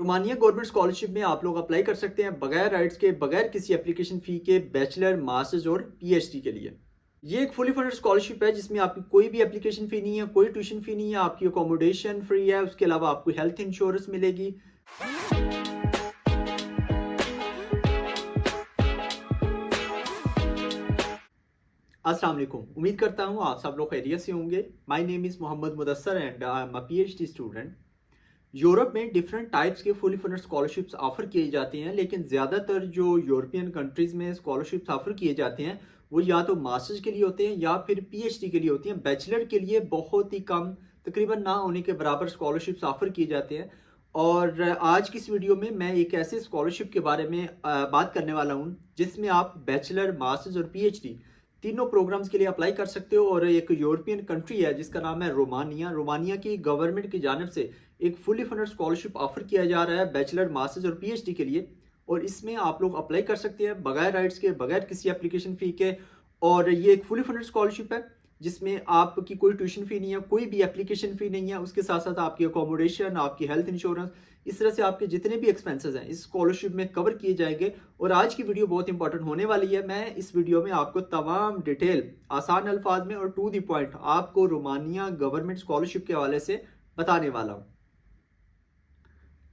Romania government scholarship में आप लोग अप्लाई कर सकते हैं बगैर राइट्स के, बगैर किसी एप्लीकेशन फ़ी के, बैचलर, मास्टर्स और पीएचडी के लिए। ये एक फुली फंडेड स्कॉलरशिप है जिसमें आपकी कोई भी एप्लीकेशन फ़ी नहीं है, कोई ट्यूशन फ़ी नहीं है, आपकी अकोमोडेशन फ्री है, उसके अलावा आपको हेल्थ इंश्योरेंस मिलेगी। अस्सलाम वालेकुम, उम्मीद करता हूँ आप सब लोग खैरियत से होंगे। My name is Mohammad Mudassar and I am a PhD student. Europe में डिफरेंट टाइप्स के फुली फंडेड स्कॉलरशिप्स ऑफर किए जाते हैं, लेकिन ज़्यादातर जो यूरोपियन कंट्रीज़ में स्कॉलरशिप्स ऑफर किए जाते हैं वो या तो मास्टर्स के लिए होते हैं या फिर पीएचडी के लिए होती हैं। बैचलर के लिए बहुत ही कम, तकरीबन ना होने के बराबर स्कॉलरशिप्स ऑफर किए जाते हैं। और आज की इस वीडियो में मैं एक ऐसे स्कॉलरशिप के बारे में बात करने वाला हूँ जिसमें आप बैचलर, मास्टर्स और पीएचडी तीनों प्रोग्राम्स के लिए अप्लाई कर सकते हो। और एक यूरोपियन कंट्री है जिसका नाम है रोमानिया। रोमानिया की गवर्नमेंट की जानिब से एक फुली फंडेड स्कॉलरशिप ऑफर किया जा रहा है बैचलर, मास्टर्स और पीएचडी के लिए। और इसमें आप लोग अप्लाई कर सकते हैं बगैर राइट्स के, बगैर किसी एप्लीकेशन फ़ी के। और ये एक फुली फंडेड स्कॉलरशिप है जिसमें आपकी कोई ट्यूशन फ़ी नहीं है, कोई भी एप्लीकेशन फ़ी नहीं है। उसके साथ साथ आपकी अकोमोडेशन, आपकी हेल्थ इंश्योरेंस, इस तरह से आपके जितने भी एक्सपेंसेस हैं इस स्कॉलरशिप में कवर किए जाएंगे। और आज की वीडियो बहुत इंपॉर्टेंट होने वाली है। मैं इस वीडियो में आपको तमाम डिटेल, आसान अल्फाज में और टू द पॉइंट आपको रोमानिया गवर्नमेंट स्कॉलरशिप के हवाले से बताने वाला हूँ।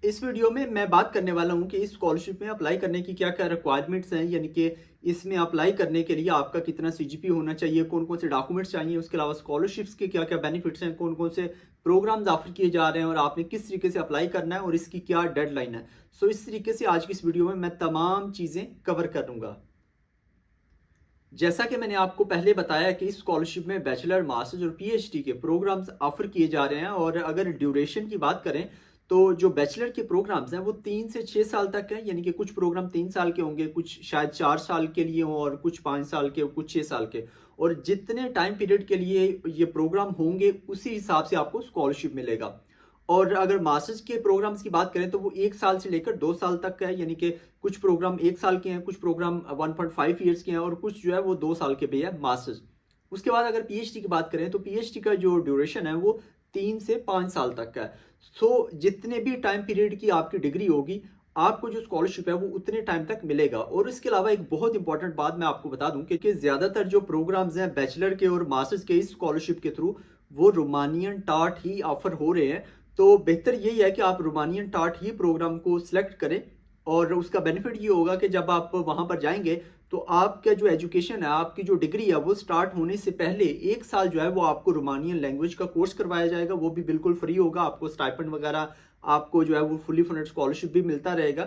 इस वीडियो में मैं बात करने वाला हूं कि इस स्कॉलरशिप में अप्लाई करने की क्या क्या रिक्वायरमेंट्स हैं, यानी कि इसमें अप्लाई करने के लिए आपका कितना सीजीपी होना चाहिए, कौन कौन से डॉक्यूमेंट्स चाहिए, उसके अलावा स्कॉलरशिप्स के क्या क्या बेनिफिट्स हैं, कौन कौन से प्रोग्राम्स ऑफर किए जा रहे हैं और आपने किस तरीके से अप्लाई करना है और इसकी क्या डेडलाइन है। सो इस तरीके से आज की इस वीडियो में मैं तमाम चीज़ें कवर करूँगा। जैसा कि मैंने आपको पहले बताया कि इस स्कॉलरशिप में बैचलर, मास्टर्स और पीएचडी के प्रोग्राम्स ऑफर किए जा रहे हैं। और अगर ड्यूरेशन की बात करें तो जो बैचलर के प्रोग्राम्स हैं वो 3 से 6 साल तक हैं, यानी कि कुछ प्रोग्राम 3 साल के होंगे, कुछ शायद 4 साल के लिए हों और कुछ 5 साल के, कुछ 6 साल के। और जितने टाइम पीरियड के लिए ये प्रोग्राम होंगे उसी हिसाब से आपको स्कॉलरशिप मिलेगा। और अगर मास्टर्स के प्रोग्राम्स की बात करें तो वो 1 साल से लेकर 2 साल तक का है, यानी कि कुछ प्रोग्राम 1 साल के हैं, कुछ प्रोग्राम 1.5 ईयर्स के हैं और कुछ जो है वो 2 साल के भी है मास्टर्स। उसके बाद अगर पीएचडी की बात करें तो पीएचडी का जो ड्यूरेशन है वो 3 से 5 साल तक का है। सो जितने भी टाइम पीरियड की आपकी डिग्री होगी, आपको जो स्कॉलरशिप है वो उतने टाइम तक मिलेगा। और इसके अलावा एक बहुत इंपॉर्टेंट बात मैं आपको बता दूं कि ज्यादातर जो प्रोग्राम्स हैं बैचलर के और मास्टर्स के इस स्कॉलरशिप के थ्रू वो रोमानियन टाट ही ऑफर हो रहे हैं। तो बेहतर यही है कि आप रोमानियन टाट ही प्रोग्राम को सिलेक्ट करें। और उसका बेनिफिट ये होगा कि जब आप वहां पर जाएंगे तो आपका जो एजुकेशन है, आपकी जो डिग्री है वो स्टार्ट होने से पहले 1 साल जो है वो आपको रोमानियन लैंग्वेज का कोर्स करवाया जाएगा। वो भी बिल्कुल फ्री होगा, आपको स्टाइपेंड वगैरह, आपको जो है वो फुली फंडेड स्कॉलरशिप भी मिलता रहेगा।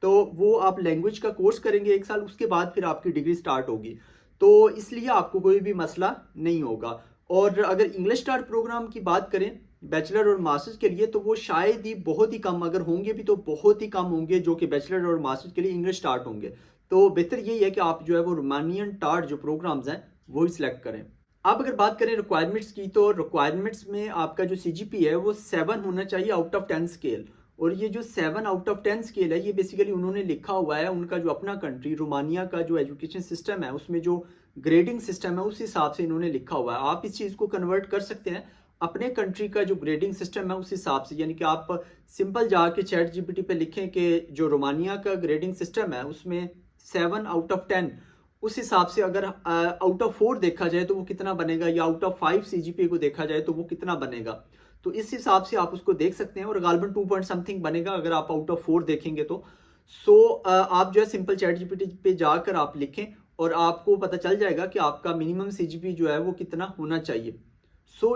तो वो आप लैंग्वेज का कोर्स करेंगे 1 साल, उसके बाद फिर आपकी डिग्री स्टार्ट होगी। तो इसलिए आपको कोई भी मसला नहीं होगा। और अगर इंग्लिश स्टार्ट प्रोग्राम की बात करें बैचलर और मास्टर्स के लिए तो वो शायद ही बहुत ही कम, अगर होंगे भी तो बहुत ही कम होंगे जो कि बैचलर और मास्टर्स के लिए इंग्लिश स्टार्ट होंगे। तो बेहतर यही है कि आप जो है वो रोमानियन टाट जो प्रोग्राम्स हैं वो ही सिलेक्ट करें। अब अगर बात करें रिक्वायरमेंट्स की तो रिक्वायरमेंट्स में आपका जो सीजीपी है वो 7 होना चाहिए आउट ऑफ 10 स्केल। और ये जो 7 आउट ऑफ 10 स्केल है ये बेसिकली उन्होंने लिखा हुआ है, उनका जो अपना कंट्री रोमानिया का जो एजुकेशन सिस्टम है उसमें जो ग्रेडिंग सिस्टम है उस हिसाब से इन्होंने लिखा हुआ है। आप इस चीज़ को कन्वर्ट कर सकते हैं अपने कंट्री का जो ग्रेडिंग सिस्टम है उस हिसाब से, यानी कि आप सिंपल जाके चैट जीपीटी पे लिखें कि जो रोमानिया का ग्रेडिंग सिस्टम है उसमें 7 आउट ऑफ 10, उस हिसाब से अगर आउट ऑफ 4 देखा जाए तो वो कितना बनेगा, या आउट ऑफ 5 सीजीपीए को देखा जाए तो वो कितना बनेगा। तो इस हिसाब से आप उसको देख सकते हैं। और गालबन 2 पॉइंट समथिंग बनेगा अगर आप आउट ऑफ 4 देखेंगे तो। सो आप जो है सिंपल चैट जीपीटी पे जाकर आप लिखें और आपको पता चल जाएगा कि आपका मिनिमम सीजीपी जो है वो कितना होना चाहिए।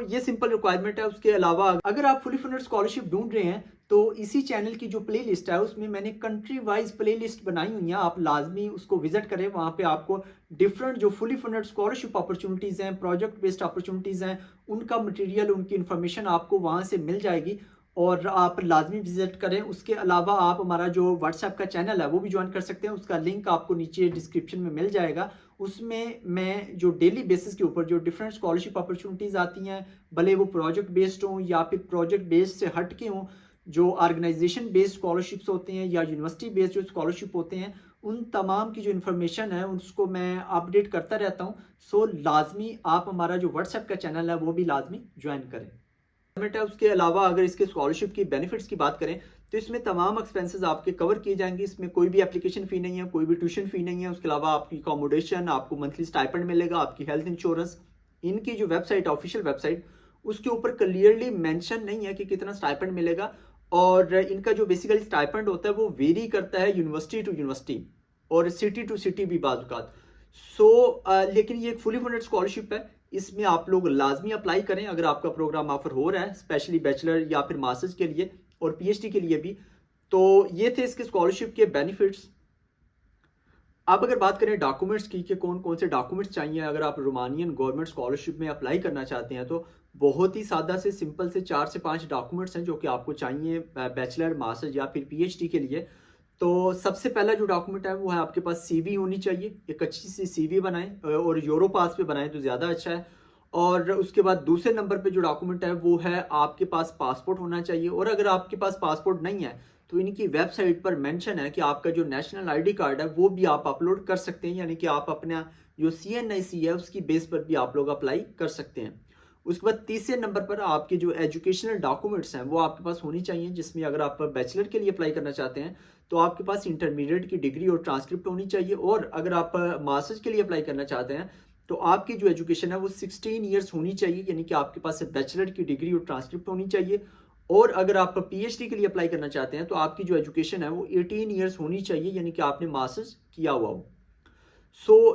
ये सिंपल रिक्वायरमेंट है। उसके अलावा अगर आप फुली फंडेड स्कॉलरशिप ढूंढ रहे हैं तो इसी चैनल की जो प्लेलिस्ट है उसमें मैंने कंट्री वाइज प्लेलिस्ट बनाई हुई है, आप लाजमी उसको विजिट करें। वहां पे आपको डिफरेंट जो फुली फंडेड स्कॉलरशिप अपॉर्चुनिटीज हैं, प्रोजेक्ट बेस्ड अपॉर्चुनिटीज हैं, उनका मटेरियल, उनकी इंफॉर्मेशन आपको वहां से मिल जाएगी और आप लाजमी विजिट करें। उसके अलावा आप हमारा जो व्हाट्सएप का चैनल है वो भी ज्वाइन कर सकते हैं, उसका लिंक आपको नीचे डिस्क्रिप्शन में मिल जाएगा। उसमें मैं जो डेली बेसिस के ऊपर जो डिफरेंट स्कॉलरशिप अपॉर्चुनिटीज़ आती हैं, भले वो प्रोजेक्ट बेस्ड हों या फिर प्रोजेक्ट बेस्ड से हट के हों, जो ऑर्गेनाइजेशन बेस्ड स्कॉलरशिप्स होते हैं या यूनिवर्सिटी बेस्ड जो स्कॉलरशिप होते हैं, उन तमाम की जो इन्फॉर्मेशन है उसको मैं अपडेट करता रहता हूँ। लाजमी आप हमारा जो व्हाट्सएप का चैनल है वो भी लाजमी ज्वाइन करें। है। उसके अलावा अगर इसके स्कॉलरशिप की बेनिफिट्स की बात करें तो इसमें तमाम एक्सपेंसेस आपके कवर किए जाएंगे। इसमें कोई भी एप्लीकेशन फ़ी नहीं है, कोई भी ट्यूशन फ़ी नहीं है। उसके अलावा आपकी अकोमोडेशन, आपको मंथली स्टाइपेंड मिलेगा, आपकी हेल्थ इंश्योरेंस। इनकी जो वेबसाइट, ऑफिशियल वेबसाइट, उसके ऊपर क्लियरली मेंशन नहीं है कि कितना स्टाइपेंड मिलेगा। और इनका जो बेसिकली स्टाइपेंड होता है वो वेरी करता है यूनिवर्सिटी टू यूनिवर्सिटी और सिटी टू सिटी भी बाज़ औक़ात। लेकिन ये एक फुली फंडेड स्कॉलरशिप है। इसमें आप लोग लाजमी अप्लाई करें अगर आपका प्रोग्राम ऑफर हो रहा है, स्पेशली बैचलर या फिर मास्टर्स के लिए और पीएचडी के लिए भी। तो ये थे इसके स्कॉलरशिप के बेनिफिट्स। अब अगर बात करें डॉक्यूमेंट्स की कि कौन कौन से डॉक्यूमेंट्स चाहिए अगर आप रोमानियन गवर्नमेंट स्कॉलरशिप में अप्लाई करना चाहते हैं, तो बहुत ही सादा से सिंपल से 4 से 5 डॉक्यूमेंट्स हैं जो कि आपको चाहिए बैचलर, मास्टर्स या फिर पीएचडी के लिए। तो सबसे पहला जो डॉक्यूमेंट है वो है आपके पास सीवी होनी चाहिए। एक अच्छी सी सीवी बनाएं और यूरोपास पे बनाएं तो ज़्यादा अच्छा है। और उसके बाद दूसरे नंबर पे जो डॉक्यूमेंट है वो है आपके पास पासपोर्ट होना चाहिए। और अगर आपके पास पासपोर्ट नहीं है तो इनकी वेबसाइट पर मेंशन है कि आपका जो नेशनल आईडी कार्ड है वो भी आप अपलोड कर सकते हैं, यानी कि आप अपना जो CNIC है उसकी बेस पर भी आप लोग अप्लाई कर सकते हैं। उसके बाद तीसरे नंबर पर आपके जो एजुकेशनल डॉक्यूमेंट्स हैं वो आपके पास होनी चाहिए, जिसमें अगर आप बैचलर के लिए अप्लाई करना चाहते हैं तो आपके पास इंटरमीडिएट की डिग्री और ट्रांसक्रिप्ट होनी चाहिए। और अगर आप मास्टर्स के लिए अप्लाई करना चाहते हैं तो आपकी जो एजुकेशन है वो 16 ईयर्स होनी चाहिए, यानी कि आपके पास बैचलर की डिग्री और ट्रांसक्रिप्ट होनी चाहिए। और अगर आप पीएचडी के लिए अप्लाई करना चाहते हैं तो आपकी जो एजुकेशन है वो 18 ईयर्स होनी चाहिए, यानी कि आपने मास्टर्स किया हुआ हो।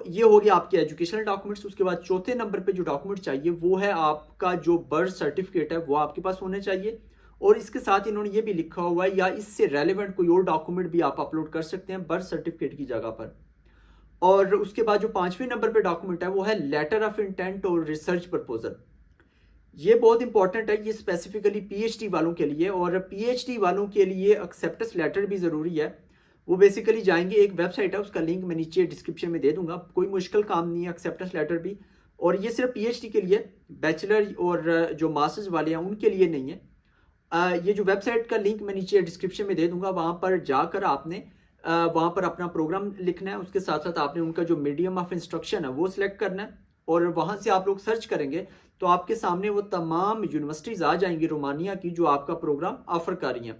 ये हो गया आपके एजुकेशनल डॉक्यूमेंट्स। उसके बाद चौथे नंबर पे जो डॉक्यूमेंट चाहिए वो है आपका जो बर्थ सर्टिफिकेट है वो आपके पास होना चाहिए। और इसके साथ इन्होंने ये भी लिखा हुआ है या इससे रेलेवेंट कोई और डॉक्यूमेंट भी आप अपलोड कर सकते हैं बर्थ सर्टिफिकेट की जगह पर। और उसके बाद जो 5वें नंबर पे डॉक्यूमेंट है वो है लेटर ऑफ इंटेंट और रिसर्च प्रपोजल। ये बहुत इंपॉर्टेंट है, ये स्पेसिफिकली पीएचडी वालों के लिए। और पीएचडी वालों के लिए एक्सेप्टेंस लेटर भी ज़रूरी है। वो बेसिकली जाएंगे, एक वेबसाइट है उसका लिंक मैं नीचे डिस्क्रिप्शन में दे दूंगा, कोई मुश्किल काम नहीं है एक्सेप्टेंस लेटर भी। और ये सिर्फ पीएचडी के लिए, बैचलर और जो मास्टर्स वाले हैं उनके लिए नहीं है। ये जो वेबसाइट का लिंक मैं नीचे डिस्क्रिप्शन में दे दूंगा, वहाँ पर जाकर आपने वहाँ पर अपना प्रोग्राम लिखना है। उसके साथ साथ आपने उनका जो मीडियम ऑफ इंस्ट्रक्शन है वो सिलेक्ट करना है। और वहाँ से आप लोग सर्च करेंगे तो आपके सामने वो तमाम यूनिवर्सिटीज़ आ जाएंगी रोमानिया की जो आपका प्रोग्राम ऑफर कर रही हैं।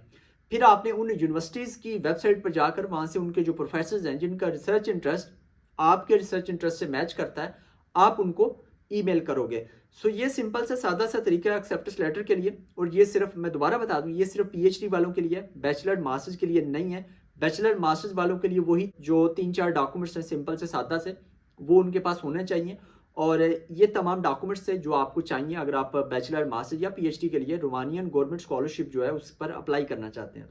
फिर आपने उन यूनिवर्सिटीज़ की वेबसाइट पर जाकर वहाँ से उनके जो प्रोफेसर्स हैं जिनका रिसर्च इंटरेस्ट आपके रिसर्च इंटरेस्ट से मैच करता है, आप उनको ईमेल करोगे। ये सिंपल सा सादा सा तरीका है एक्सेप्टेंस लेटर के लिए। और ये सिर्फ, मैं दोबारा बता दूं, ये सिर्फ पीएचडी वालों के लिए है, बैचलर मास्टर्स के लिए नहीं है। बैचलर मास्टर्स वालों के लिए वही जो 3-4 डॉक्यूमेंट्स हैं सिंपल से सादा से, वो उनके पास होने चाहिए। और ये तमाम डॉक्यूमेंट्स है जो आपको चाहिए अगर आप बैचलर, मास्टर या पीएचडी के लिए रोमानियन गवर्नमेंट स्कॉलरशिप जो है उस पर अप्लाई करना चाहते हैं।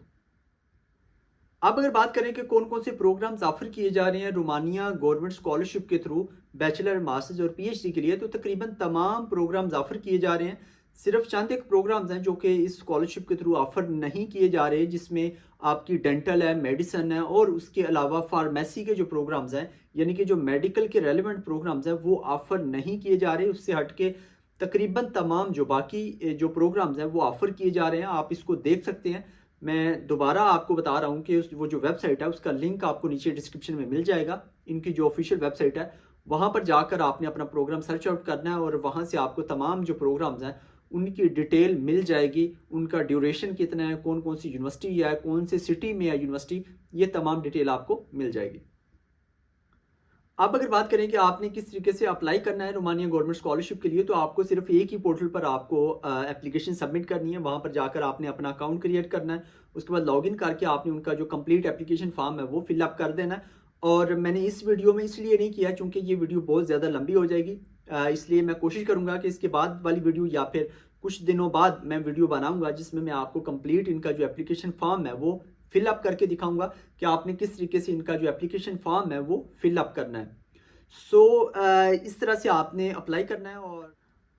अब अगर बात करें कि कौन कौन से प्रोग्राम्स ऑफर किए जा रहे हैं रोमानिया गवर्नमेंट स्कॉलरशिप के थ्रू बैचलर, मास्टर्स और पीएचडी के लिए, तो तकरीबन तमाम प्रोग्राम्स ऑफर किए जा रहे हैं। सिर्फ चंद एक प्रोग्राम्स हैं जो कि इस स्कॉलरशिप के थ्रू ऑफर नहीं किए जा रहे, जिसमें आपकी डेंटल है, मेडिसिन है और उसके अलावा फार्मेसी के जो प्रोग्राम्स हैं, यानी कि जो मेडिकल के रेलिवेंट प्रोग्राम्स हैं वो ऑफर नहीं किए जा रहे। उससे हटके तकरीबन तमाम जो बाकी जो प्रोग्राम्स हैं वो ऑफर किए जा रहे हैं। आप इसको देख सकते हैं। मैं दोबारा आपको बता रहा हूँ कि वो जो वेबसाइट है उसका लिंक आपको नीचे डिस्क्रिप्शन में मिल जाएगा। इनकी जो ऑफिशियल वेबसाइट है वहाँ पर जाकर आपने अपना प्रोग्राम सर्च आउट करना है और वहाँ से आपको तमाम जो प्रोग्राम्स हैं उनकी डिटेल मिल जाएगी। उनका ड्यूरेशन कितना है, कौन कौन सी यूनिवर्सिटी है, कौन से सिटी में है यूनिवर्सिटी, ये तमाम डिटेल आपको मिल जाएगी। अब अगर बात करें कि आपने किस तरीके से अप्लाई करना है रोमानिया गवर्नमेंट स्कॉलरशिप के लिए, तो आपको सिर्फ एक ही पोर्टल पर आपको एप्लीकेशन सबमिट करनी है। वहाँ पर जाकर आपने अपना अकाउंट क्रिएट करना है। उसके बाद लॉगिन करके आपने उनका जो कंप्लीट एप्लीकेशन फॉर्म है वो फिलअप कर देना है। और मैंने इस वीडियो में इसलिए नहीं किया क्योंकि ये वीडियो बहुत ज़्यादा लंबी हो जाएगी, इसलिए मैं कोशिश करूँगा कि इसके बाद वाली वीडियो या फिर कुछ दिनों बाद मैं वीडियो बनाऊँगा जिसमें मैं आपको कंप्लीट इनका जो एप्लीकेशन फॉर्म है वो फिलअप करके दिखाऊँगा कि आपने किस तरीके से इनका जो एप्लीकेशन फॉर्म है वो फिलअप करना है। इस तरह से आपने अप्लाई करना है। और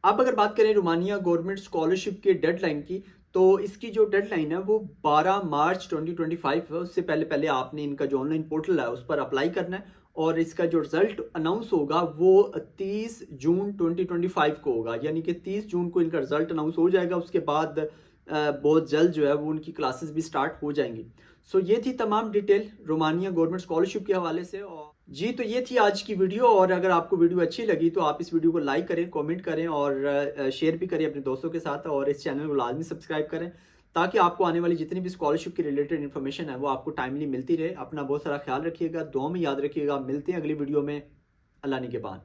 अब अगर बात करें रोमानिया गवर्नमेंट स्कॉलरशिप के डेडलाइन की, तो इसकी जो डेडलाइन है वो 12 मार्च 2025 है। उससे पहले पहले आपने इनका जो ऑनलाइन पोर्टल है उस पर अप्लाई करना है। और इसका जो रिजल्ट अनाउंस होगा वो 30 जून 2025 को होगा, यानी कि 30 जून को इनका रिजल्ट अनाउंस हो जाएगा। उसके बाद बहुत जल्द जो है वो उनकी क्लासेस भी स्टार्ट हो जाएंगी। ये थी तमाम डिटेल रोमानिया गवर्नमेंट स्कॉलरशिप के हवाले से। और जी, तो ये थी आज की वीडियो। और अगर आपको वीडियो अच्छी लगी तो आप इस वीडियो को लाइक करें, कमेंट करें और शेयर भी करें अपने दोस्तों के साथ। और इस चैनल को लाजमी सब्सक्राइब करें ताकि आपको आने वाली जितनी भी स्कॉलरशिप की रिलेटेड इन्फॉर्मेशन है वो आपको टाइमली मिलती रहे। अपना बहुत सारा ख्याल रखिएगा, दुआ में याद रखिएगा। मिलते हैं अगली वीडियो में। अल्लाह निगहबान।